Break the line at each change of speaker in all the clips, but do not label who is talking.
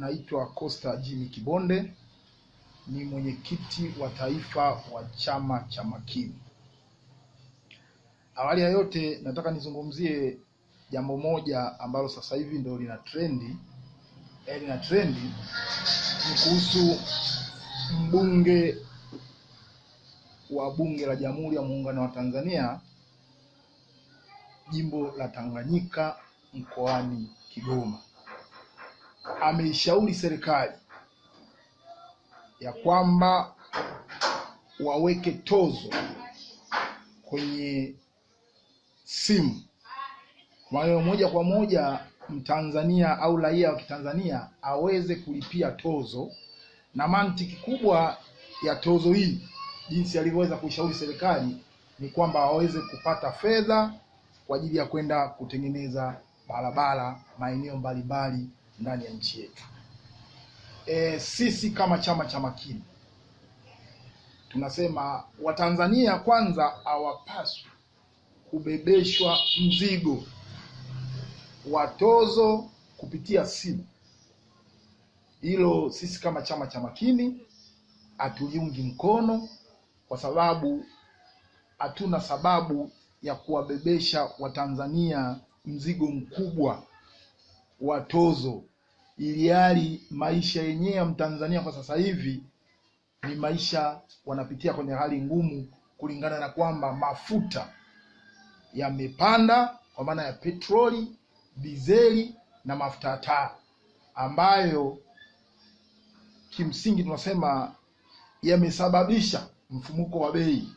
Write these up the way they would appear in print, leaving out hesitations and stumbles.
Naitwa Costa Jimmy Kibonde, ni mwenyekiti wa taifa wa chama cha Makini. Awali ya yote nataka nizungumzie jambo moja ambalo sasa hivi ndio lina trendi ni kuhusu mbunge wa Bunge la Jamhuri ya Muungano wa Tanzania, jimbo la Tanganyika, mkoani Kigoma. Ameishauri serikali ya kwamba waweke tozo kwenye simu. Kwa moja kwa moja Mtanzania au raia wa Kitanzania aweze kulipia tozo, na mantiki kubwa ya tozo hii jinsi alivyoweza kushauri serikali ni kwamba waweze kupata fedha kwa ajili ya kwenda kutengeneza barabara maeneo mbalimbali ndani ya nchi yetu. Sisi kama chama cha Makini tunasema Watanzania kwanza hawapaswi kubebeshwa mzigo wa tozo kupitia simu. Hilo sisi kama chama cha Makini hatuliungi mkono, kwa sababu hatuna sababu ya kuwabebesha Watanzania mzigo mkubwa wa tozo, ili hali maisha yenyewe ya Mtanzania kwa sasa hivi ni maisha wanapitia kwenye hali ngumu, kulingana na kwamba mafuta yamepanda kwa maana ya petroli, dizeli na mafuta ya taa, ambayo kimsingi tunasema yamesababisha mfumuko wa bei,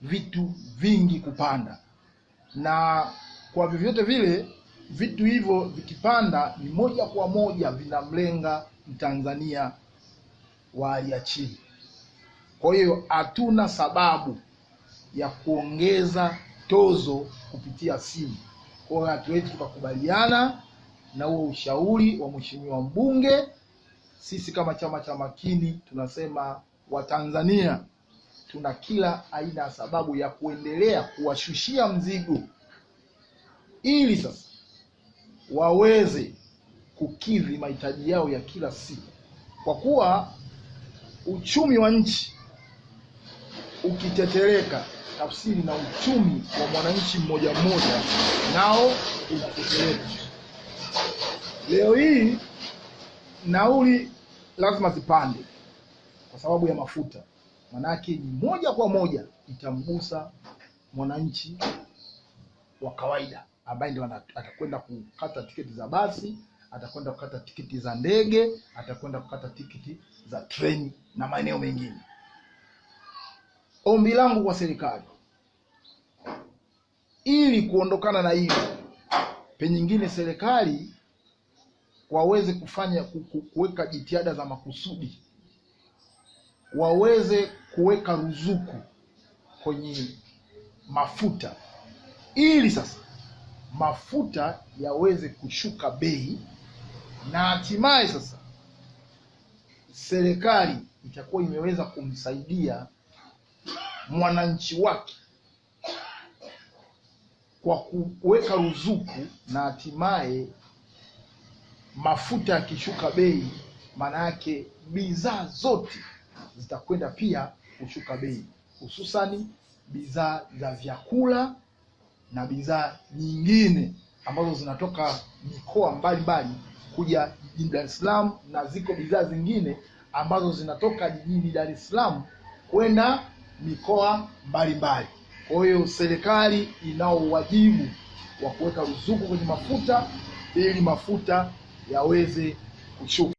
vitu vingi kupanda. Na kwa vyovyote vile vitu hivyo vikipanda ni moja kwa moja vinamlenga Mtanzania wa hali ya chini. Kwa hiyo hatuna sababu ya kuongeza tozo kupitia simu. Kwa hiyo hatuwezi tukakubaliana na huo ushauri wa mheshimiwa mbunge. Sisi kama chama cha Makini tunasema Watanzania tuna kila aina ya sababu ya kuendelea kuwashushia mzigo, ili sasa waweze kukidhi mahitaji yao ya kila siku, kwa kuwa uchumi wa nchi ukitetereka, tafsiri na uchumi wa mwananchi mmoja mmoja nao unatetereka. Leo hii nauli lazima zipande kwa sababu ya mafuta, manake ni moja kwa moja itamgusa mwananchi wa kawaida, ambaye ndio atakwenda kukata tiketi za basi, atakwenda kukata tiketi za ndege, atakwenda kukata tiketi za treni na maeneo mengine. Ombi langu kwa serikali, ili kuondokana na hilo, penyingine serikali waweze kufanya kuweka jitihada za makusudi, waweze kuweka ruzuku kwenye mafuta, ili sasa mafuta yaweze kushuka bei, na hatimaye sasa serikali itakuwa imeweza kumsaidia mwananchi wake kwa kuweka ruzuku, na hatimaye mafuta yakishuka bei, maana yake bidhaa zote zitakwenda pia kushuka bei, hususani bidhaa za vyakula na bidhaa nyingine ambazo zinatoka mikoa mbalimbali kuja jijini Dar es Salaam, na ziko bidhaa zingine ambazo zinatoka jijini Dar es Salaam kwenda mikoa mbalimbali. Kwa hiyo serikali inao wajibu wa kuweka ruzuku kwenye mafuta ili mafuta yaweze kushuka.